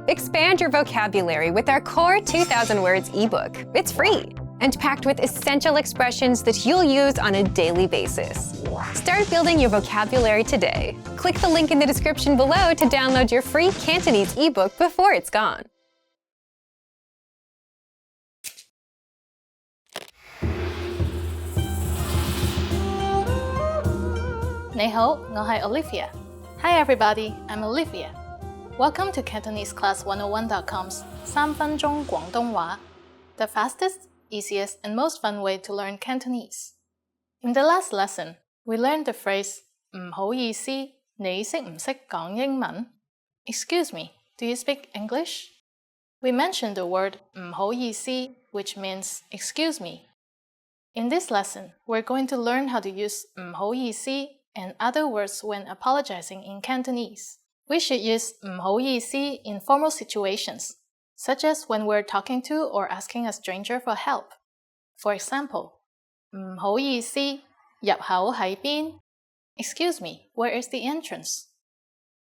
Expand your vocabulary with our Core 2000 Words ebook. It's free and packed with essential expressions that you'll use on a daily basis. Start building your vocabulary today. Click the link in the description below to download your free Cantonese ebook before it's gone. 你好，我係 Olivia. Hi everybody, I'm Olivia. Welcome to CantoneseClass101.com's 3分鐘廣東話, the fastest, easiest, and most fun way to learn Cantonese. In the last lesson, we learned the phrase 唔好意思，你識唔識講英文? Excuse me, do you speak English? We mentioned the word 唔好意思, which means excuse me. In this lesson, we're going to learn how to use 唔好意思 and other words when apologizing in Cantonese. We should use 唔好意思 in formal situations, such as when we're talking to or asking a stranger for help. For example, 唔好意思，入口喺邊? Excuse me, where is the entrance?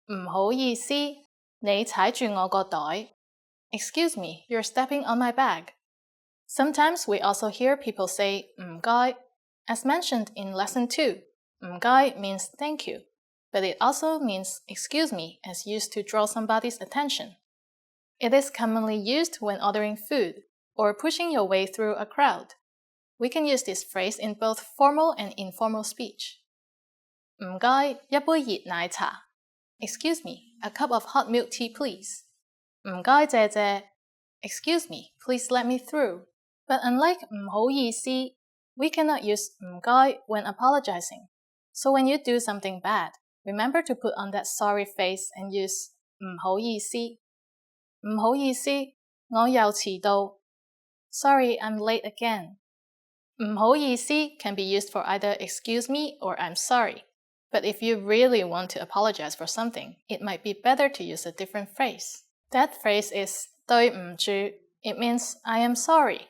唔好意思，你踩住我個袋. Excuse me, you're stepping on my bag. Sometimes we also hear people say 唔該. As mentioned in lesson 2, 唔該 means thank you, but it also means excuse me as used to draw somebody's attention. It is commonly used when ordering food or pushing your way through a crowd. We can use this phrase in both formal and informal speech. 唔該，一杯熱奶茶. Excuse me, a cup of hot milk tea please. 唔該謝謝. Excuse me, please let me through. But unlike 唔好意思, we cannot use 唔該 when apologizing. So when you do something bad, remember to put on that sorry face and use 唔好意思. 唔好意思，我又遲到. Sorry, I'm late again. 唔好意思 can be used for either excuse me or I'm sorry. But if you really want to apologize for something, it might be better to use a different phrase. That phrase is 對唔住. It means I am sorry.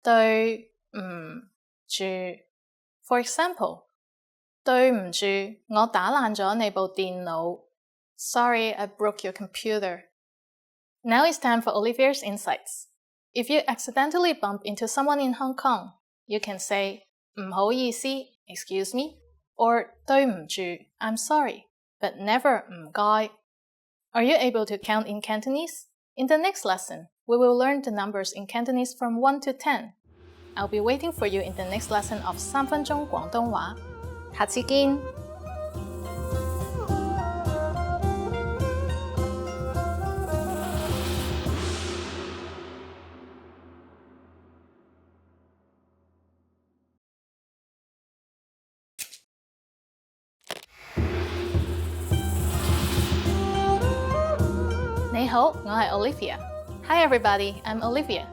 對唔住. For example, 對唔住，我打爛咗你部電腦. Sorry, I broke your computer. Now it's time for Olivia's insights. If you accidentally bump into someone in Hong Kong, you can say 唔好意思, excuse me, or 對唔住, I'm sorry, but never 唔該. Are you able to count in Cantonese? In the next lesson, we will learn the numbers in Cantonese from 1 to 10. I'll be waiting for you in the next lesson of 3分鐘廣東話. 下次見!你好，我係 Olivia. Hi everybody, I'm Olivia.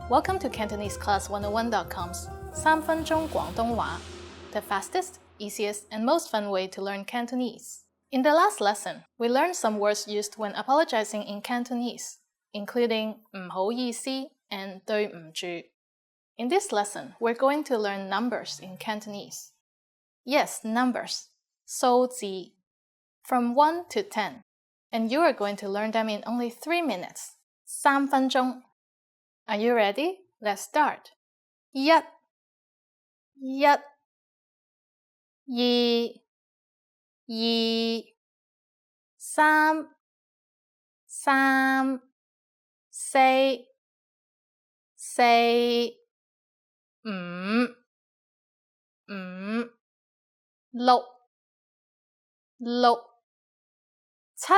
Welcome to CantoneseClass101.com's 3分鐘廣東話, the fastest, easiest, and most fun way to learn Cantonese. In the last lesson, we learned some words used when apologizing in Cantonese, including 唔好意思 and 對唔住. In this lesson, we're going to learn numbers in Cantonese. Yes, numbers. 數字. From 1 to 10. And you are going to learn them in only 3 minutes. 3分鐘. Are you ready? Let's start. 一、二、三、四、五、六、七、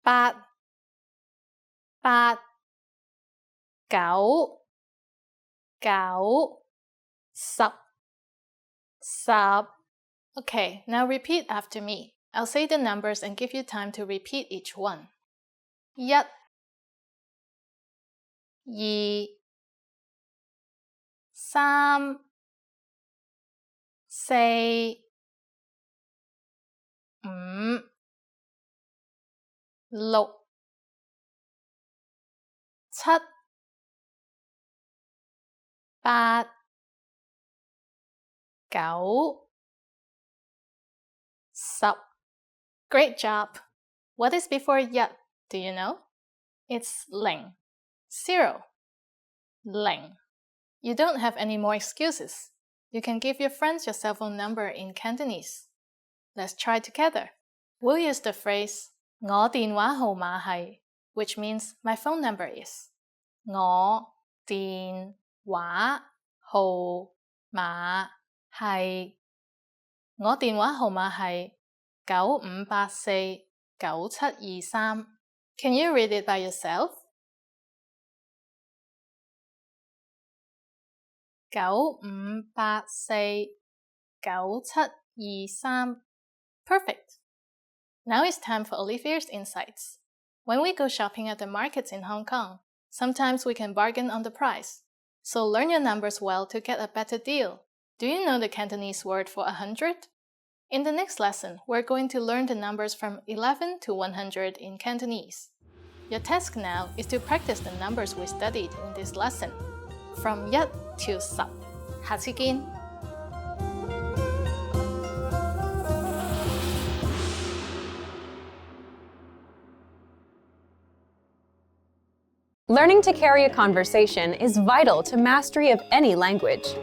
八、九、十。Okay, now repeat after me. I'll say the numbers and give you time to repeat each one. 一、二、三、四、五、六、七、八、九、十. Great job! What is before yat? Do you know? It's leng. 0. Leng. You don't have any more excuses. You can give your friends your cell phone number in Cantonese. Let's try together. We'll use the phrase 我電話號碼係, which means my phone number is. 我電話號碼係. 我電話號碼係95849723. Can you read it by yourself? 95849723. Perfect. Now it's time for Olivia's insights. When we go shopping at the markets in Hong Kong, sometimes we can bargain on the price. So learn your numbers well to get a better deal. Do you know the Cantonese word for 100? In the next lesson, we're going to learn the numbers from 11 to 100 in Cantonese. Your task now is to practice the numbers we studied in this lesson, from yat to sab. 下次見! Learning to carry a conversation is vital to mastery of any language.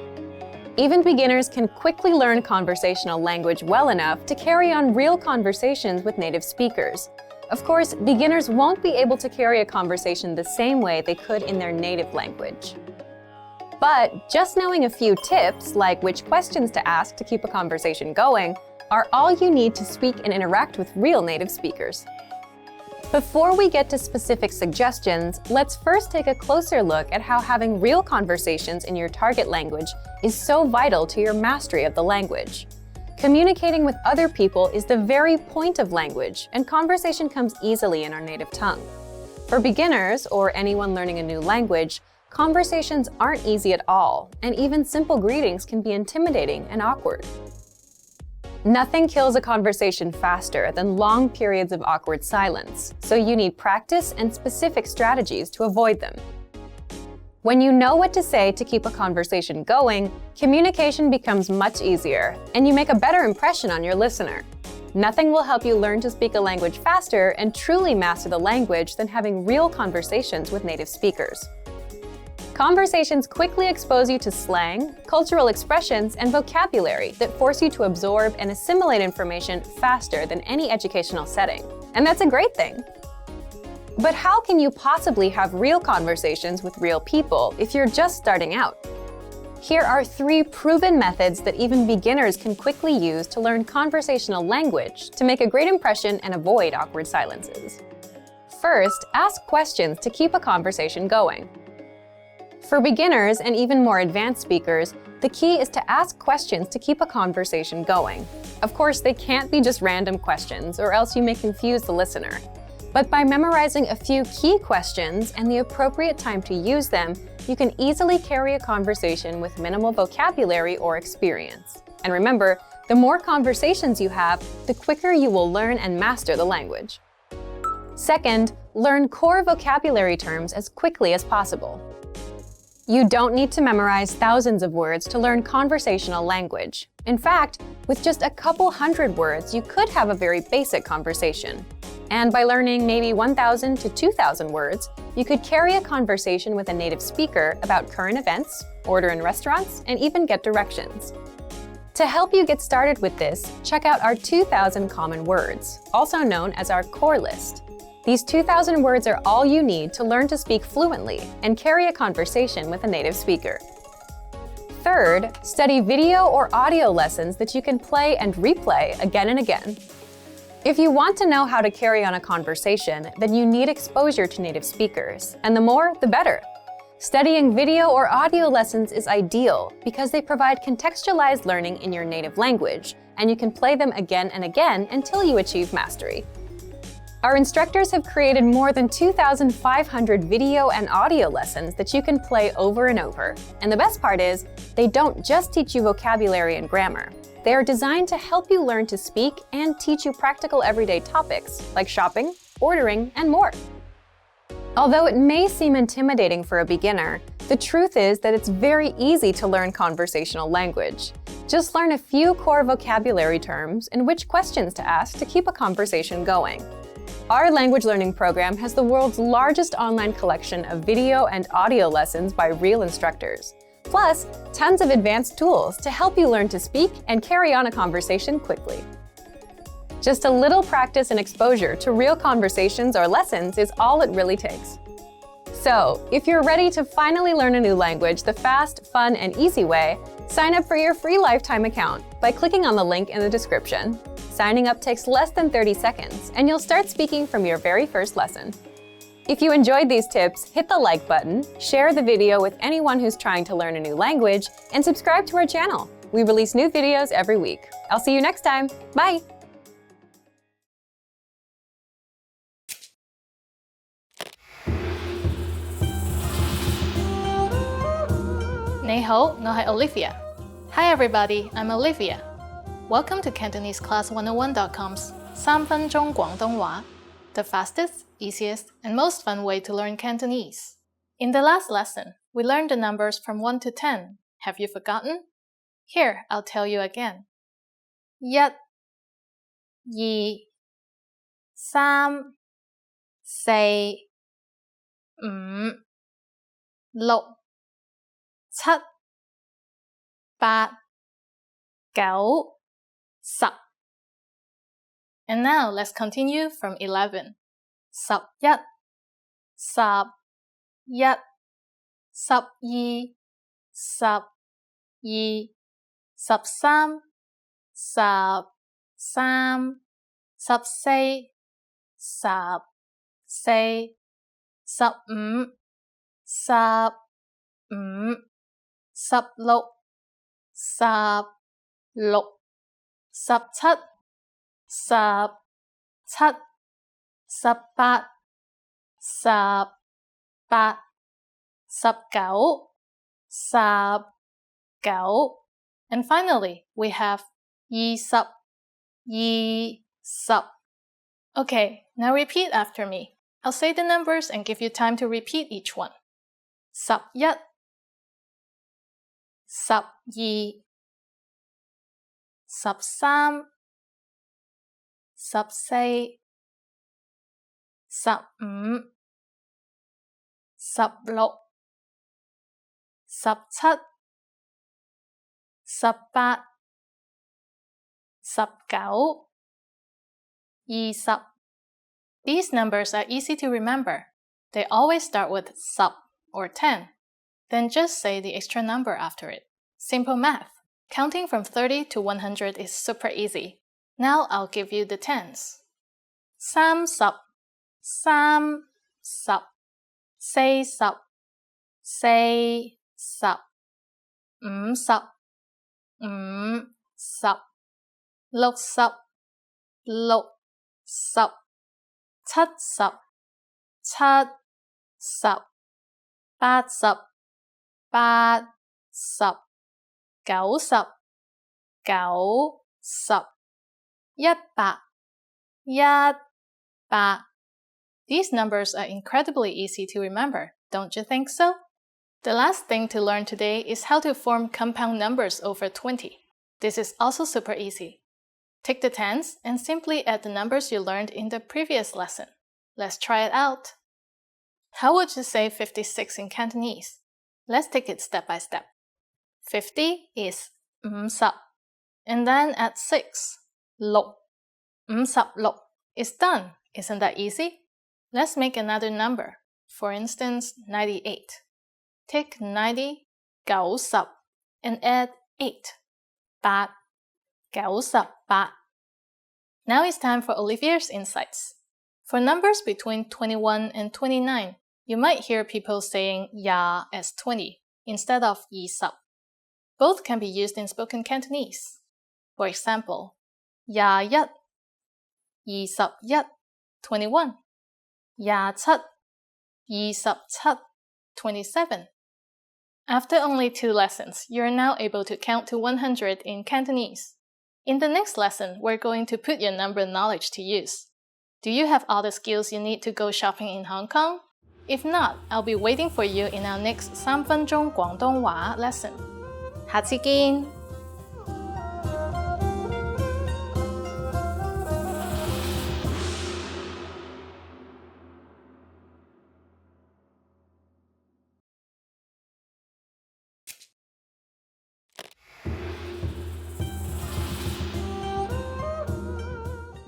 Even beginners can quickly learn conversational language well enough to carry on real conversations with native speakers. Of course, beginners won't be able to carry a conversation the same way they could in their native language. But just knowing a few tips, like which questions to ask to keep a conversation going, are all you need to speak and interact with real native speakers. Before we get to specific suggestions, let's first take a closer look at how having real conversations in your target language is so vital to your mastery of the language. Communicating with other people is the very point of language, and conversation comes easily in our native tongue. For beginners, or anyone learning a new language, conversations aren't easy at all, and even simple greetings can be intimidating and awkward. Nothing kills a conversation faster than long periods of awkward silence, so you need practice and specific strategies to avoid them. When you know what to say to keep a conversation going, communication becomes much easier, and you make a better impression on your listener. Nothing will help you learn to speak a language faster and truly master the language than having real conversations with native speakers. Conversations quickly expose you to slang, cultural expressions, and vocabulary that force you to absorb and assimilate information faster than any educational setting. And that's a great thing. But how can you possibly have real conversations with real people if you're just starting out? Here are 3 proven methods that even beginners can quickly use to learn conversational language to make a great impression and avoid awkward silences. First, ask questions to keep a conversation going. For beginners and even more advanced speakers, the key is to ask questions to keep a conversation going. Of course, they can't be just random questions, or else you may confuse the listener. But by memorizing a few key questions and the appropriate time to use them, you can easily carry a conversation with minimal vocabulary or experience. And remember, the more conversations you have, the quicker you will learn and master the language. Second, learn core vocabulary terms as quickly as possible. You don't need to memorize thousands of words to learn conversational language. In fact, with just a couple hundred words, you could have a very basic conversation. And by learning maybe 1,000 to 2,000 words, you could carry a conversation with a native speaker about current events, order in restaurants, and even get directions. To help you get started with this, check out our 2,000 common words, also known as our core list. These 2,000 words are all you need to learn to speak fluently and carry a conversation with a native speaker. Third, study video or audio lessons that you can play and replay again and again. If you want to know how to carry on a conversation, then you need exposure to native speakers, and the more, the better. Studying video or audio lessons is ideal because they provide contextualized learning in your native language, and you can play them again and again until you achieve mastery. Our instructors have created more than 2,500 video and audio lessons that you can play over and over. And the best part is, they don't just teach you vocabulary and grammar. They are designed to help you learn to speak and teach you practical everyday topics like shopping, ordering, and more. Although it may seem intimidating for a beginner, the truth is that it's very easy to learn conversational language. Just learn a few core vocabulary terms and which questions to ask to keep a conversation going. Our language learning program has the world's largest online collection of video and audio lessons by real instructors, plus tons of advanced tools to help you learn to speak and carry on a conversation quickly. Just a little practice and exposure to real conversations or lessons is all it really takes. So, if you're ready to finally learn a new language the fast, fun, and easy way, sign up for your free lifetime account by clicking on the link in the description. Signing up takes less than 30 seconds, and you'll start speaking from your very first lesson. If you enjoyed these tips, hit the like button, share the video with anyone who's trying to learn a new language, and subscribe to our channel. We release new videos every week. I'll see you next time. Bye! 你好，我係 Olivia. Hi everybody, I'm Olivia. Welcome to Cantonese Class 101.com's 3分鐘廣東話, the fastest, easiest, and most fun way to learn Cantonese. In the last lesson, we learned the numbers from 1 to 10. Have you forgotten? Here, I'll tell you again. 1 2 3 4 5 6 7 8 9 10. And now let's continue from 11. 11 11 12 12 13 13 14 14 15 15 15 16 16 17 17 18 18 19 19 and finally we have 20 20. Okay, now repeat after me. I'll say the numbers and give you time to repeat each one. 11 12 13 14 15 16 17 18 19 20. These numbers are easy to remember. They always start with sub or 10. Then just say the extra number after it. Simple math. Counting from 30 to 100 is super easy. Now I'll give you the tens. 30 30 40 40 50 50 60 60 70 70 80 80 90 90 100 100. These numbers are incredibly easy to remember, don't you think so? The last thing to learn today is how to form compound numbers over 20. This is also super easy. Take the tens and simply add the numbers you learned in the previous lesson. Let's try it out. How would you say 56 in Cantonese? Let's take it step by step. 50 is 50. And then add 6. 6. 56. It's done. Isn't that easy? Let's make another number. For instance, 98. Take 90, 90, and add 8. 8. 98. Now it's time for Olivier's insights. For numbers between 21 and 29, you might hear people saying ya as 20 instead of 20. Both can be used in spoken Cantonese. For example, 21, 21, 21, 27, 27, 27. After only 2 lessons, you're now able to count to 100 in Cantonese. In the next lesson, we're going to put your number knowledge to use. Do you have all the skills you need to go shopping in Hong Kong? If not, I'll be waiting for you in our next 3分鐘廣東話 lesson. 下次見!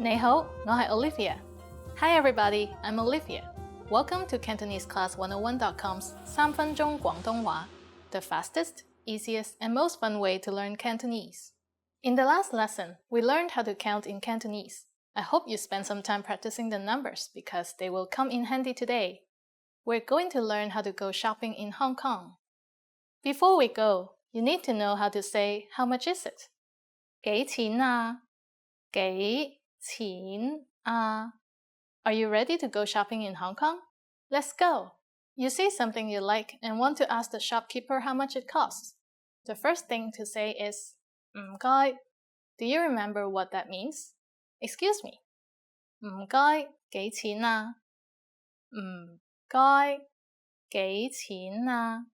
你好，我係 Olivia. Hi everybody, I'm Olivia. Welcome to Cantonese Class 101.com's 3分鐘廣東話, the fastest, easiest, and most fun way to learn Cantonese. In the last lesson, we learned how to count in Cantonese. I hope you spend some time practicing the numbers because they will come in handy today. We're going to learn how to go shopping in Hong Kong. Before we go, you need to know how to say how much is it. 幾錢啊?幾錢啊? Are you ready to go shopping in Hong Kong? Let's go! You see something you like and want to ask the shopkeeper how much it costs. The first thing to say is 唔該. Do you remember what that means? Excuse me. 唔該,幾錢啊? 唔該,幾錢啊?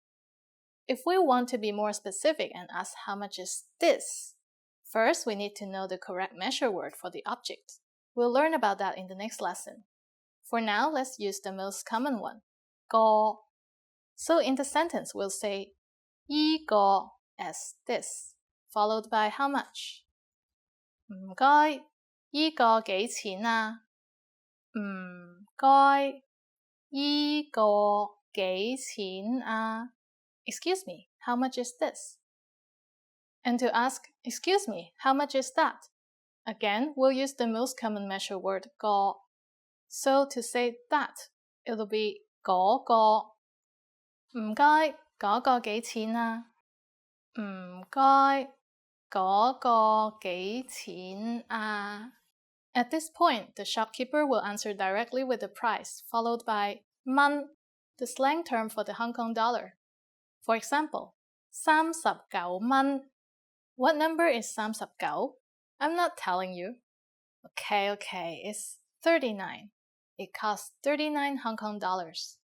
If we want to be more specific and ask how much is this, first we need to know the correct measure word for the object. We'll learn about that in the next lesson. For now, let's use the most common one, 個. So in the sentence, we'll say 依個 as this, followed by how much. 唔該,依個幾錢啊? 唔該,依個幾錢啊? Excuse me, how much is this? And to ask, excuse me, how much is that? Again, we'll use the most common measure word, 個. So to say that, it'll be 嗰個. 唔該,嗰個幾錢啊? 唔該,嗰個幾錢啊? At this point, the shopkeeper will answer directly with the price, followed by 蚊, the slang term for the Hong Kong dollar. For example, 39蚊. What number is 39? I'm not telling you. Okay, it's 39. It costs 39 Hong Kong dollars.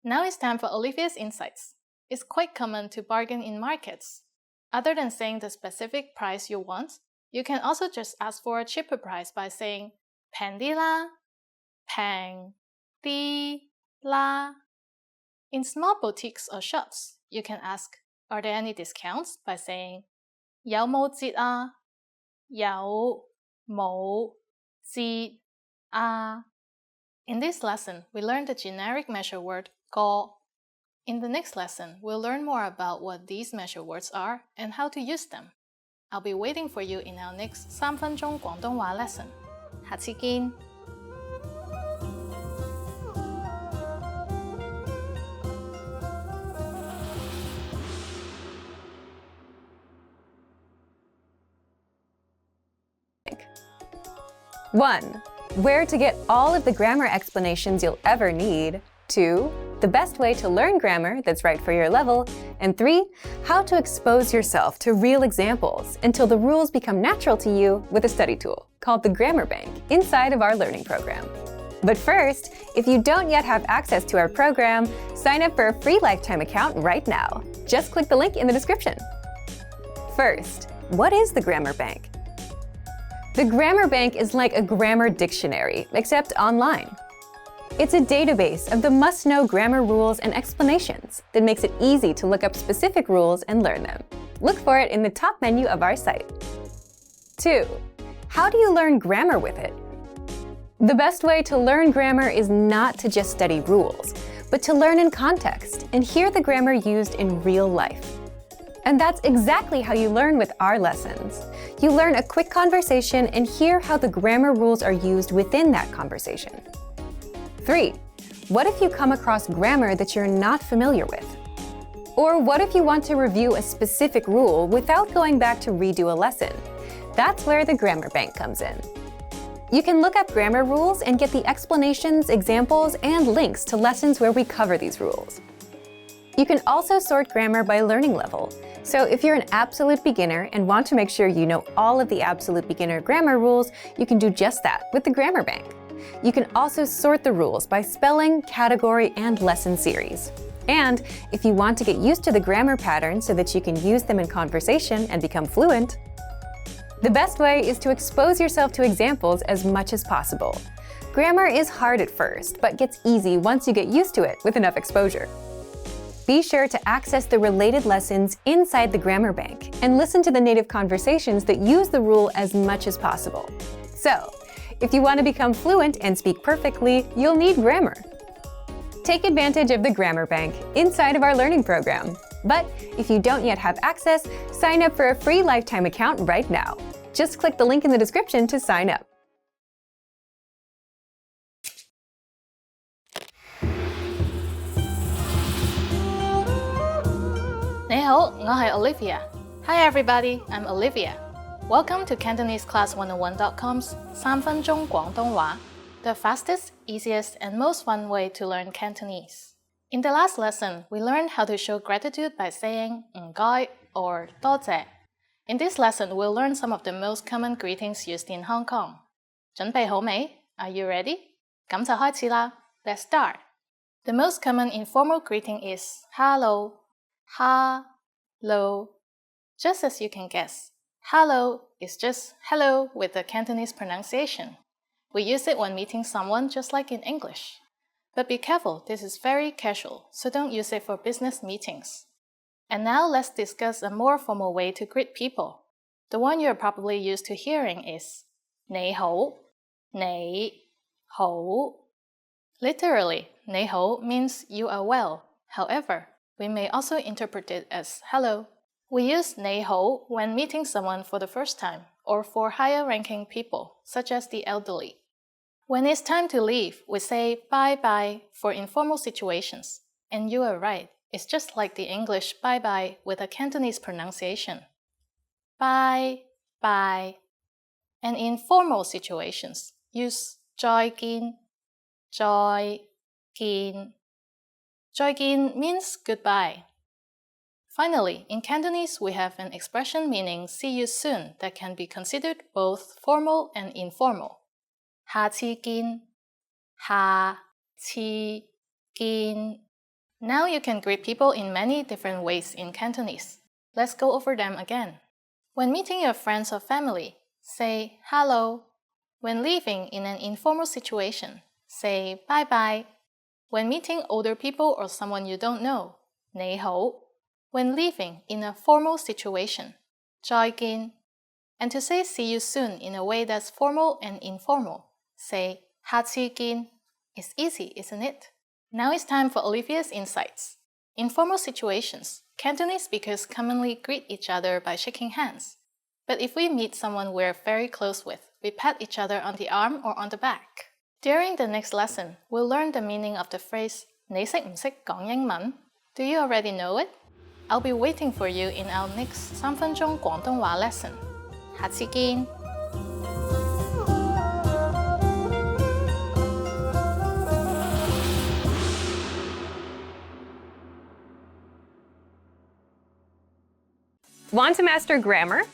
Now it's time for Olivia's insights. It's quite common to bargain in markets. Other than saying the specific price you want, you can also just ask for a cheaper price by saying 平啲啦, 平啲啦. In small boutiques or shops, you can ask, are there any discounts? By saying 有冇折啊? 有冇折啊? In this lesson, we learned the generic measure word 個. In the next lesson, we'll learn more about what these measure words are and how to use them. I'll be waiting for you in our next 3分鐘廣東話 lesson. 下次見! One, where to get all of the grammar explanations you'll ever need. 2, the best way to learn grammar that's right for your level. And 3, how to expose yourself to real examples until the rules become natural to you with a study tool called the Grammar Bank inside of our learning program. But first, if you don't yet have access to our program, sign up for a free lifetime account right now. Just click the link in the description. First, what is the Grammar Bank? The Grammar Bank is like a grammar dictionary, except online. It's a database of the must-know grammar rules and explanations that makes it easy to look up specific rules and learn them. Look for it in the top menu of our site. 2, how do you learn grammar with it? The best way to learn grammar is not to just study rules, but to learn in context and hear the grammar used in real life. And that's exactly how you learn with our lessons. You learn a quick conversation and hear how the grammar rules are used within that conversation. 3, what if you come across grammar that you're not familiar with? Or what if you want to review a specific rule without going back to redo a lesson? That's where the Grammar Bank comes in. You can look up grammar rules and get the explanations, examples, and links to lessons where we cover these rules. You can also sort grammar by learning level. So if you're an absolute beginner and want to make sure you know all of the absolute beginner grammar rules, you can do just that with the Grammar Bank. You can also sort the rules by spelling, category, and lesson series. And if you want to get used to the grammar patterns so that you can use them in conversation and become fluent, the best way is to expose yourself to examples as much as possible. Grammar is hard at first, but gets easy once you get used to it with enough exposure. Be sure to access the related lessons inside the Grammar Bank and listen to the native conversations that use the rule as much as possible. So, if you want to become fluent and speak perfectly, you'll need grammar. Take advantage of the Grammar Bank inside of our learning program. But if you don't yet have access, sign up for a free lifetime account right now. Just click the link in the description to sign up. Ni hao, 我係 Olivia. Hi everybody, I'm Olivia. Welcome to CantoneseClass101.com's 3分鐘廣東話, the fastest, easiest, and most fun way to learn Cantonese. In the last lesson, we learned how to show gratitude by saying 唔該 or 多謝. In this lesson, we'll learn some of the most common greetings used in Hong Kong. 準備好未? Are you ready? 咁就開始啦. Let's start. The most common informal greeting is hello. Hello. Just as you can guess, hello is just hello with the Cantonese pronunciation. We use it when meeting someone just like in English. But be careful, this is very casual, so don't use it for business meetings. And now let's discuss a more formal way to greet people. The one you're probably used to hearing is 你好. 你好. Literally, 你好 means you are well. However, we may also interpret it as hello. We use 你好 when meeting someone for the first time or for higher-ranking people, such as the elderly. When it's time to leave, we say bye-bye for informal situations. And you are right, it's just like the English bye-bye with a Cantonese pronunciation. Bye-bye. And in formal situations, use 再見. 再見. 再見 means goodbye. Finally, in Cantonese, we have an expression meaning see you soon that can be considered both formal and informal. 下次見. 下次見. Now you can greet people in many different ways in Cantonese. Let's go over them again. When meeting your friends or family, say hello. When leaving in an informal situation, say bye-bye. When meeting older people or someone you don't know, 你好. When leaving in a formal situation, 再見. And to say see you soon in a way that's formal and informal, say 下次見. It's easy, isn't it? Now it's time for Olivia's insights. In formal situations, Cantonese speakers commonly greet each other by shaking hands. But if we meet someone we're very close with, we pat each other on the arm or on the back. During the next lesson, we'll learn the meaning of the phrase 你識唔識講英文? Do you already know it? I'll be waiting for you in our next 3分鐘廣東話 lesson. 下次見! Want to master grammar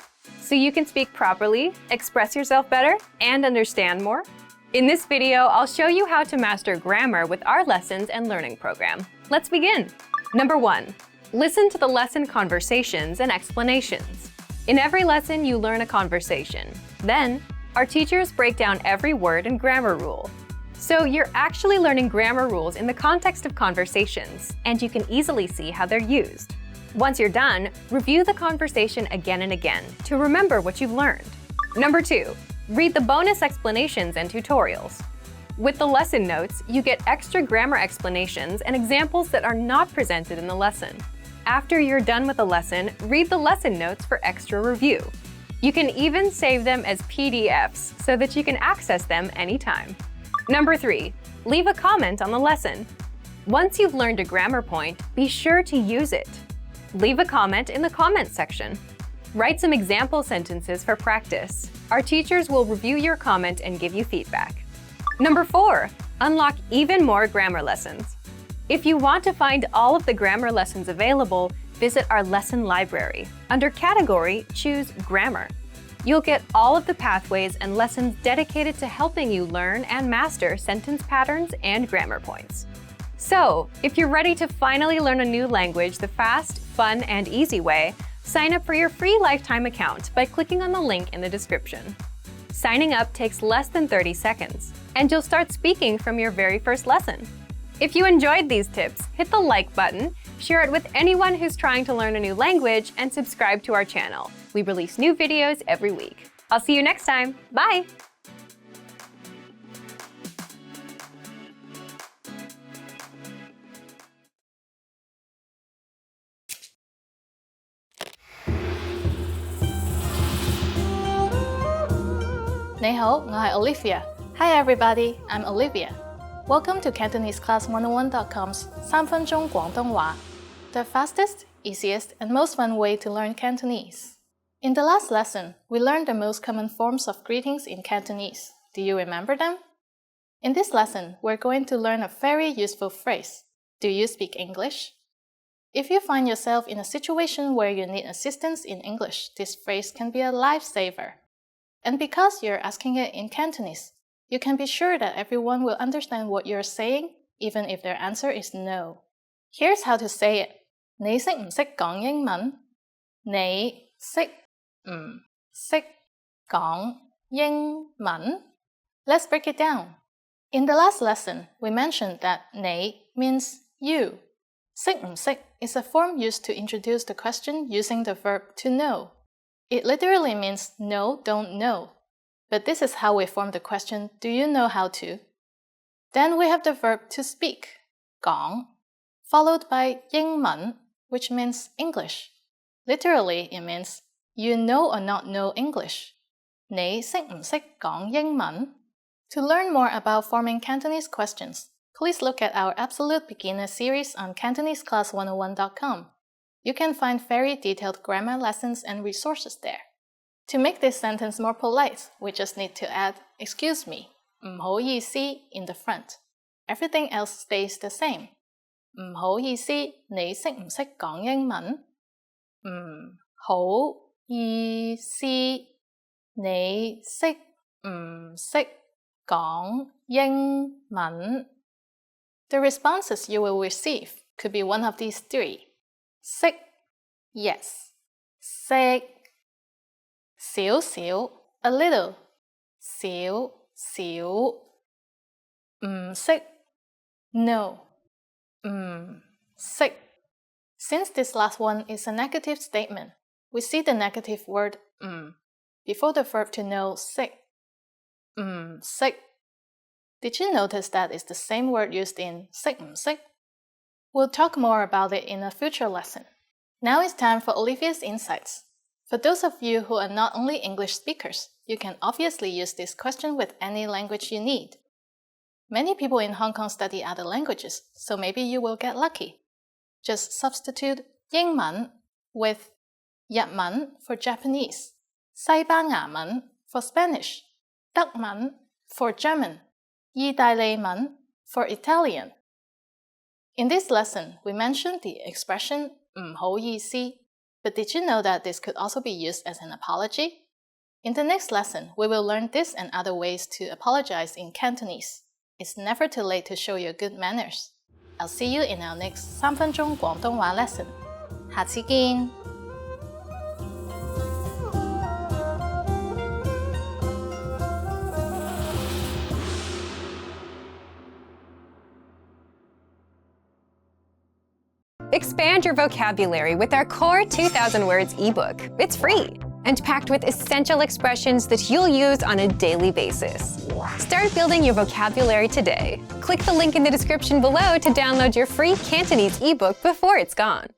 so you can speak properly, express yourself better, and understand more? In this video, I'll show you how to master grammar with our lessons and learning program. Let's begin. Number 1. Listen to the lesson conversations and explanations. In every lesson, you learn a conversation. Then, our teachers break down every word and grammar rule. So you're actually learning grammar rules in the context of conversations, and you can easily see how they're used. Once you're done, review the conversation again and again to remember what you've learned. Number 2. Read the bonus explanations and tutorials. With the lesson notes, you get extra grammar explanations and examples that are not presented in the lesson. After you're done with the lesson, read the lesson notes for extra review. You can even save them as PDFs so that you can access them anytime. Number 3. Leave a comment on the lesson. Once you've learned a grammar point, be sure to use it. Leave a comment in the comments section. Write some example sentences for practice. Our teachers will review your comment and give you feedback. Number 4. Unlock even more grammar lessons. If you want to find all of the grammar lessons available, visit our lesson library. Under Category, choose Grammar. You'll get all of the pathways and lessons dedicated to helping you learn and master sentence patterns and grammar points. So, if you're ready to finally learn a new language the fast, fun, and easy way, sign up for your free lifetime account by clicking on the link in the description. Signing up takes less than 30 seconds, and you'll start speaking from your very first lesson. If you enjoyed these tips, hit the like button, share it with anyone who's trying to learn a new language, and subscribe to our channel. We release new videos every week. I'll see you next time. Bye! 你好，我係 Olivia. Hi everybody, I'm Olivia. Welcome to Cantonese Class 101.com's 3分鐘廣東話, the fastest, easiest, and most fun way to learn Cantonese. In the last lesson, we learned the most common forms of greetings in Cantonese. Do you remember them? In this lesson, we're going to learn a very useful phrase. Do you speak English? If you find yourself in a situation where you need assistance in English, this phrase can be a lifesaver. And because you're asking it in Cantonese, you can be sure that everyone will understand what you're saying, even if their answer is no. Here's how to say it. 你識唔識講英文？你識唔識講英文？ Let's break it down. In the last lesson, we mentioned that 你 means you. 識唔識 is a form used to introduce the question using the verb to know. It literally means know, don't know. But this is how we form the question, do you know how to? Then we have the verb to speak, 講, followed by 英文, which means English. Literally, it means you know or not know English. 你識唔識講英文? To learn more about forming Cantonese questions, please look at our Absolute Beginner series on CantoneseClass101.com. You can find very detailed grammar lessons and resources there. To make this sentence more polite, we just need to add excuse me, 唔好意思 in the front. Everything else stays the same. 唔好意思，你識唔識講英文？唔好意思，你識唔識講英文？The responses you will receive could be one of these three. 識 yes. 識少少 a little. 少少唔識 no. 唔識 Since this last one is a negative statement, we see the negative word 唔 before the verb to know 識唔識 Did you notice that it's the same word used in 識唔識? We'll talk more about it in a future lesson. Now it's time for Olivia's insights. For those of you who are not only English speakers, you can obviously use this question with any language you need. Many people in Hong Kong study other languages, so maybe you will get lucky. Just substitute 英文 with 日文 for Japanese, 西班牙文 for Spanish, 德文 for German, 意大利文 for Italian. In this lesson, we mentioned the expression 唔好意思, but did you know that this could also be used as an apology? In the next lesson, we will learn this and other ways to apologize in Cantonese. It's never too late to show your good manners. I'll see you in our next 3分鐘廣東話 lesson. 下次見! Expand your vocabulary with our Core 2000 Words ebook. It's free and packed with essential expressions that you'll use on a daily basis. Start building your vocabulary today. Click the link in the description below to download your free Cantonese ebook before it's gone.